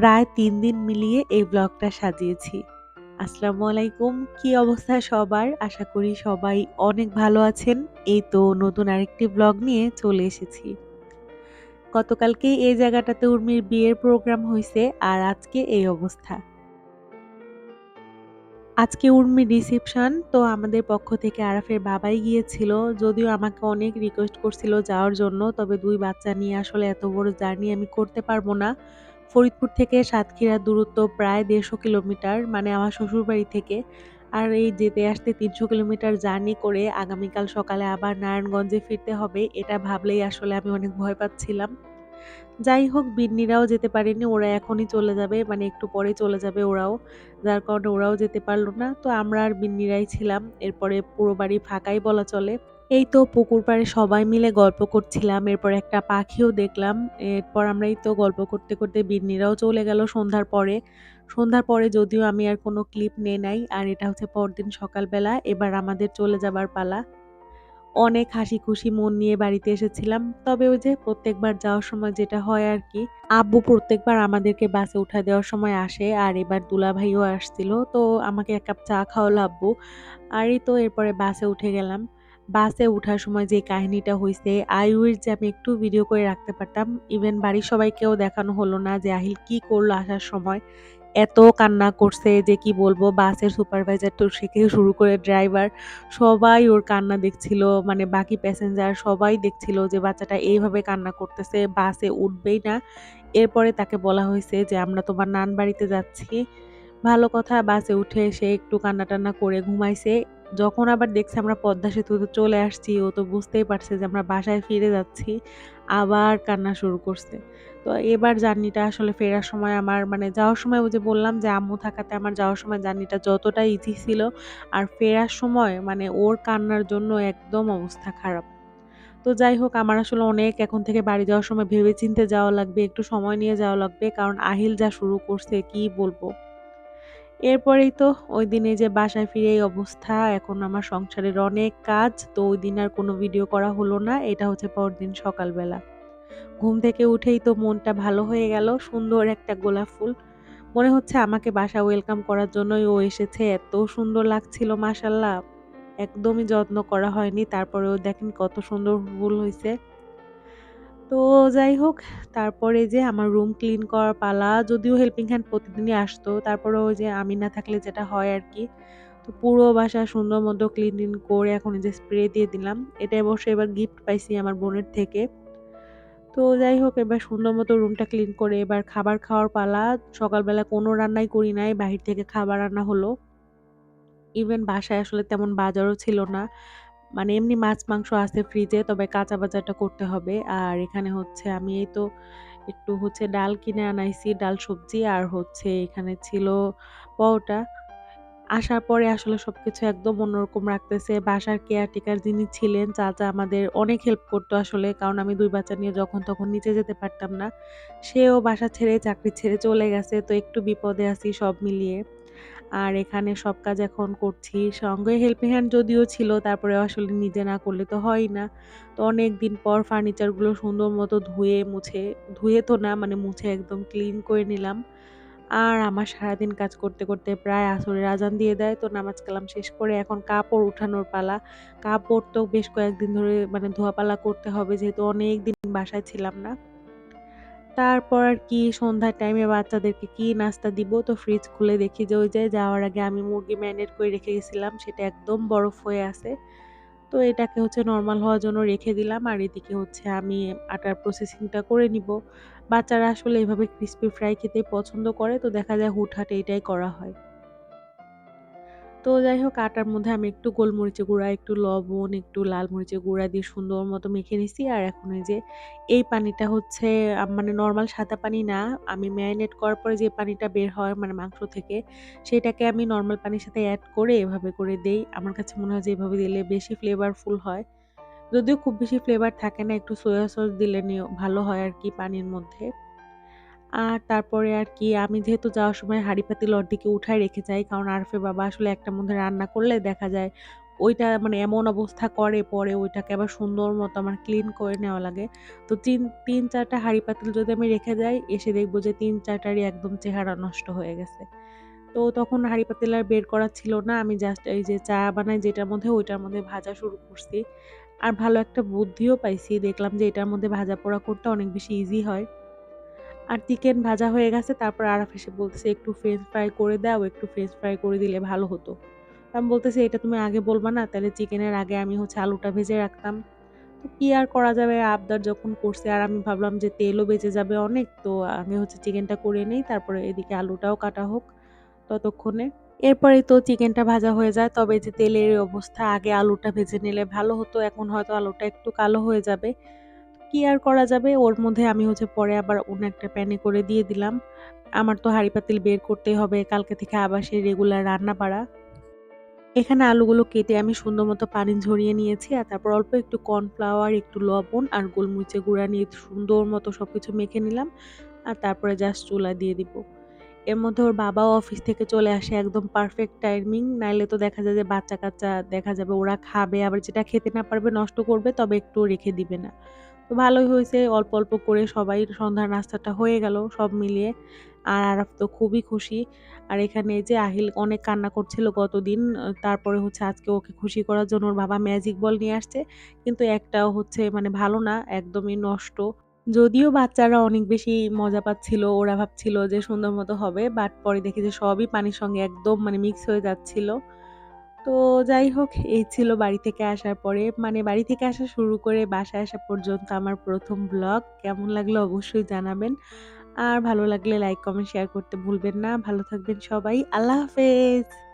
প্রায় ৩ দিন মিলিয়ে এই ব্লগটা সাজিয়েছি। আসসালামু আলাইকুম। কি অবস্থা সবার? আশা করি সবাই অনেক ভালো আছেন। এই তো নতুন আরেকটি ব্লগ নিয়ে চলে এসেছি। গতকালকেই এই জায়গাটাতে উর্মির বিয়ের প্রোগ্রাম হইছে আর আজকে এই অবস্থা। আজকে উর্মির রিসেপশন তো আমাদের পক্ষ থেকে আরাফের বাবাই গিয়েছিল। যদিও আমাকে অনেক রিকোয়েস্ট করছিল যাওয়ার জন্য। তবে ২ বাচ্চা নিয়ে আসলে এত বড় জার্নি আমি করতে পারব না। ফরিদপুর থেকে সাতক্ষীরার দূরত্ব প্রায় ১৫০ কিলোমিটার মানে আমার শ্বশুরবাড়ি থেকে। আর এই যেতে আসতে ৩০০ কিলোমিটার জার্নি করে আগামীকাল সকালে আবার নারায়ণগঞ্জে ফিরতে হবে এটা ভাবলেই আসলে আমি অনেক ভয় পাচ্ছিলাম। যাই হোক বিন্নিরাও যেতে পারেনি। ওরা এখনই চলে যাবে মানে একটু পরেই চলে যাবে ওরাও। যার কারণে ওরাও যেতে পারল না। তো আমরা আর বিন্নিরাই ছিলাম। এরপরে পুরো বাড়ি ফাঁকাই বলা চলে। এই তো পুকুর পাড়ে সবাই মিলে গল্প করছিলাম। এরপর একটা পাখিও দেখলাম। এরপর আমরা এই তো গল্প করতে, করতে বিন্নিরাও চলে গেল সন্ধ্যার পরে। সন্ধ্যার পরে যদিও আমি আর কোনো ক্লিপ নেই নাই। আর এটা হচ্ছে পরদিন সকালবেলা। এবার আমাদের চলে যাবার পালা। অনেক হাসি খুশি মন নিয়ে বাড়িতে এসেছিলাম। তবে ওই যে প্রত্যেকবার যাওয়ার সময় যেটা হয় আরকি, আব্বু প্রত্যেকবার আমাদেরকে বাসে উঠা দেওয়ার সময় আসে। আর এবার দুলাভাইও আসছিল। তো আমাকে ১ কাপ চা খাওয়ালো আব্বু। আর এই তো এরপরে বাসে উঠে গেলাম। বাসে উঠার সময় যে কাহিনীটা হইছে, I wish যে আমি একটু ভিডিও করে রাখতে পারতাম। ইভেন বাড়ির সবাইকেও দেখানো হলো না যে আহিল কি করলো আসার সময়। এত কান্না করছে যে কি বলবো, বাসের সুপারভাইজার তো থেকে শুরু করে ড্রাইভার সবাই ওর কান্না দেখছিল। মানে বাকি প্যাসেঞ্জার সবাই দেখছিল যে বাচ্চাটা এইভাবে কান্না করতেছে, বাসে উঠবেই না। এরপরে তাকে বলা হয়েছে যে আমরা তোমার নান বাড়িতে যাচ্ছি। ভালো কথা বাসে উঠে সে একটু কান্না-টান্না করে ঘুমাইছে। যখন আবার দেখছে আমরা পদ্মা সেতুতে চলে আসছি, ও তো বুঝতেই পারছে যে আমরা বাসায় ফিরে যাচ্ছি। আবার কান্না শুরু করছে। তো এবার জার্নিটা আসলে ফেরার সময় আমার মানে যাওয়ার সময় ওই যে বললাম যে আম্মু থাকাতে আমার যাওয়ার সময় জার্নিটা যতটা ইজি ছিল, আর ফেরার সময় মানে ওর কান্নার জন্য একদম অবস্থা খারাপ। তো যাই হোক আমার আসলে অনেক এখন থেকে বাড়ি যাওয়ার সময় ভেবে চিন্তে যাওয়া লাগবে, একটু সময় নিয়ে যাওয়া লাগবে। কারণ আহিল যা শুরু করছে কি বলবো। এরপরেই তো ওইদিন এই যে বাসায় ফিরে এই অবস্থা। এখন আমার সংসারের অনেক কাজ। তো ওইদিন আর কোনো ভিডিও করা হলো না। এটা হচ্ছে পরদিন সকালবেলা। ঘুম থেকে উঠেই তো মনটা ভালো হয়ে গেল। সুন্দর একটা গোলাপ ফুল। মনে হচ্ছে আমাকে বাসায় ওয়েলকাম করার জন্যই ও এসেছে। এত সুন্দর লাগছিল মাশাআল্লাহ। একদমই যত্ন করা হয়নি। তারপরেও দেখেন কত সুন্দর ফুল হইছে। তো যাই হোক, তারপরে যে আমার রুম ক্লিন করার পালা। যদিও হেল্পিং হ্যান্ড প্রতিদিনই আসতো। তারপরেও ওই যে আমি না থাকলে যেটা হয় আরকি। তো পুরো বাসা সুন্দর মতো ক্লিন-টিন করে এখন এই যে স্প্রে দিয়ে দিলাম। এটা অবশ্য এবার গিফট পাইছি আমার বোনের থেকে। তো যাই হোক এবার সুন্দর মতো রুমটা ক্লিন করে এবার খাবার খাওয়ার পালা। সকালবেলা কোনো রান্নাই করি নাই। বাহির থেকে খাবার আনা হলো। ইভেন বাসায় আসলে তেমন বাজারও ছিল না। মানে এমনি মাছ-মাংস আছে ফ্রিজে, তবে কাঁচা বাজারটা করতে হবে। আর এখানে হচ্ছে আমি এই তো একটু হচ্ছে ডাল কিনে আনাইছি, ডাল সবজি আর হচ্ছে এখানে ছিল পরোটা। আসার পরে আসলে সবকিছু একদম অন্যরকম লাগতেছে। বাসার কেয়ারটেকার যিনি ছিলেন চাচা আমাদের অনেক হেল্প করতো আসলে। কারণ আমি ২ বাচ্চা নিয়ে যখন তখন নিচে যেতে পারতাম না। সেও বাসা ছেড়ে চাকরি ছেড়ে চলে গেছে। তো একটু বিপদে আছি সব মিলিয়ে। আর এখানে সব কাজ এখন করছি। সঙ্গে হেল্পিং হ্যান্ড যদিও ছিল তারপরেও আসলে নিজে না করলে তো হয়ই না। তো অনেকদিন পর ফার্নিচার গুলো সুন্দর মতো ধুয়ে মুছে, ধুয়ে তো না মানে মুছে একদম ক্লিন করে নিলাম। আর আমার সারাদিন কাজ করতে, করতে প্রায় আসরের আজান দিয়ে দেয়। তো নামাজ কালাম শেষ করে এখন কাপড় উঠানোর পালা। কাপড় তো বেশ কয়েকদিন ধরে মানে ধোয়া-পালা করতে হবে যেহেতু অনেকদিন বাসায় ছিলাম না। তারপর আর কি সন্ধ্যার টাইমে বাচ্চাদেরকে কি নাস্তা দিব? তো ফ্রিজ খুলে দেখি যে ওই যে যাওয়ার আগে আমি মুরগি মেরিনেট করে রেখে গেছিলাম সেটা একদম বরফ হয়ে আছে। তো এটাকে হচ্ছে নরমাল হওয়ার জন্য রেখে দিলাম। আর এদিকে হচ্ছে আমি আটার প্রসেসিং টা করে নিব। বাচ্চারা আসলে এভাবে ক্রিসপি ফ্রাই খেতে পছন্দ করে। তো দেখা যায় হুটহাট এইটাই করা হয়। তো যাই হোক আটার মধ্যে আমি একটু গোলমরিচের গুঁড়া, একটু লবণ, একটু লাল মরিচের গুঁড়া দিয়ে সুন্দর মতো মেখে নিছি। আর এখন এই যে এই পানিটা হচ্ছে মানে নরমাল সাদা পানি না। আমি মেরিনেট করার পরে যে পানিটা বের হয় মানে মাংস থেকে, সেটাকে আমি নরমাল পানির সাথে এড করে এভাবে করে দেই। আমার কাছে মনে হয় যে এভাবে দিলে বেশি ফ্লেভারফুল হয়। যদিও খুব বেশি ফ্লেভার থাকে না, একটু সোয়া সস দিলে ভালো হয় আরকি পানির মধ্যে। আর তারপরে আর কি আমি যেহেতু যাওয়ার সময় হাঁড়ি পাতিল অর্ধেকে উঠায় রেখে যাই। কারণ আরফের বাবা আসলে একটার মধ্যে রান্না করলে দেখা যায় ওইটা মানে এমন অবস্থা করে পরে ওইটাকে আবার সুন্দর মতো আমার ক্লিন করে নেওয়া লাগে। তো ৩-৪ টা হাঁড়ি-পাতিল যদি আমি রেখে যাই, এসে দেখব যে ৩-৪ টারই একদম চেহারা নষ্ট হয়ে গেছে। তো তখন হাঁড়ি-পাতিল আর বের করা ছিল না। আমি জাস্ট এই যে চা বানাই যেটার মধ্যে, ওইটার মধ্যে ভাজা শুরু করছি। আর ভালো একটা বুদ্ধিও পাইছি। দেখলাম যে এটার মধ্যে ভাজা-পোড়া করতে অনেক বেশি ইজি হয়। আর চিকেন ভাজা হয়ে গেছে। তারপর আরাফ এসে বলতেছে, "একটু ফ্রেঞ্চ ফ্রাই করে দাও, একটু ফ্রেঞ্চ ফ্রাই করে দিলে ভালো হতো।" আমি বলতেছি, "এটা তুমি আগে বলবা না? তাহলে চিকেনের আগে আমি হচ্ছে আলুটা ভেজে রাখতাম।" তো কি আর করা যাবে, আবদার যখন করছে আর আমি ভাবলাম যে তেলও বেঁচে যাবে অনেক। তো আগে হচ্ছে চিকেনটা করে নেই। তারপরে এদিকে আলুটাও কাটা হোক ততক্ষণে। এরপরেই তো চিকেনটা ভাজা হয়ে যায়। তবে এই যে তেলের এই অবস্থা, আগে আলুটা ভেজে নিলে ভালো হতো। এখন হয়তো আলুটা একটু কালো হয়ে যাবে। কি আর করা যাবে? ওর মধ্যে আমি হচ্ছে পরে আবার অন্য একটা প্যানে করে দিয়ে দিলাম। আমার তো হাঁড়ি-পাতিল বের করতেই হবে। কালকে থেকে আবার সেই রেগুলার রান্না বাড়া। এখানে আলুগুলো কেটে আমি সুন্দর মতো পানি ঝরিয়ে নিয়েছি। আর তারপর অল্প একটু কর্নফ্লাওয়ার, একটু লবণ আর গোলমরিচের গুঁড়া নিয়ে সুন্দর মতো সবকিছু মেখে নিলাম। আর তারপরে জাস্ট চুলায় দিয়ে দিব। এর মধ্যে ওর বাবাও অফিস থেকে চলে আসে, একদম পারফেক্ট টাইমিং। নাইলে তো দেখা যায় যে বাচ্চা-কাচ্চা দেখা যাবে ওরা খাবে, আবার যেটা খেতে না পারবে নষ্ট করবে, তবে একটুও রেখে দিবে না। তো ভালোই হইছে, অল্প, অল্প করে সবাই সন্ধ্যার নাস্তাটা হয়ে গেল সব মিলিয়ে। আর আরাফ তো খুবই খুশি। আর এখানে এই যে আহিল অনেক কান্না করছিল গতদিন। তারপরে হচ্ছে আজকে ওকে খুশি করার জন্য ওর বাবা ম্যাজিক বল নিয়ে আসছে। কিন্তু একটাও হচ্ছে মানে ভালো না, একদমই নষ্ট। যদিও বাচ্চারা অনেক বেশি মজা পাচ্ছিল, ওরা ভাবছিল যে সুন্দর মতো হবে। বাট পরে দেখি যে সবই পানির সঙ্গে একদম মানে মিক্স হয়ে যাচ্ছিল। তো যাই হোক, এই ছিল বাড়ি থেকে আসার পরে, মানে বাড়ি থেকে আসা শুরু করে বাসায় আসা পর্যন্ত আমার ১ম ব্লগ। কেমন লাগলো অবশ্যই জানাবেন। আর ভালো লাগলে লাইক, কমেন্ট, শেয়ার করতে ভুলবেন না। ভালো থাকবেন সবাই। আল্লাহ হাফেজ।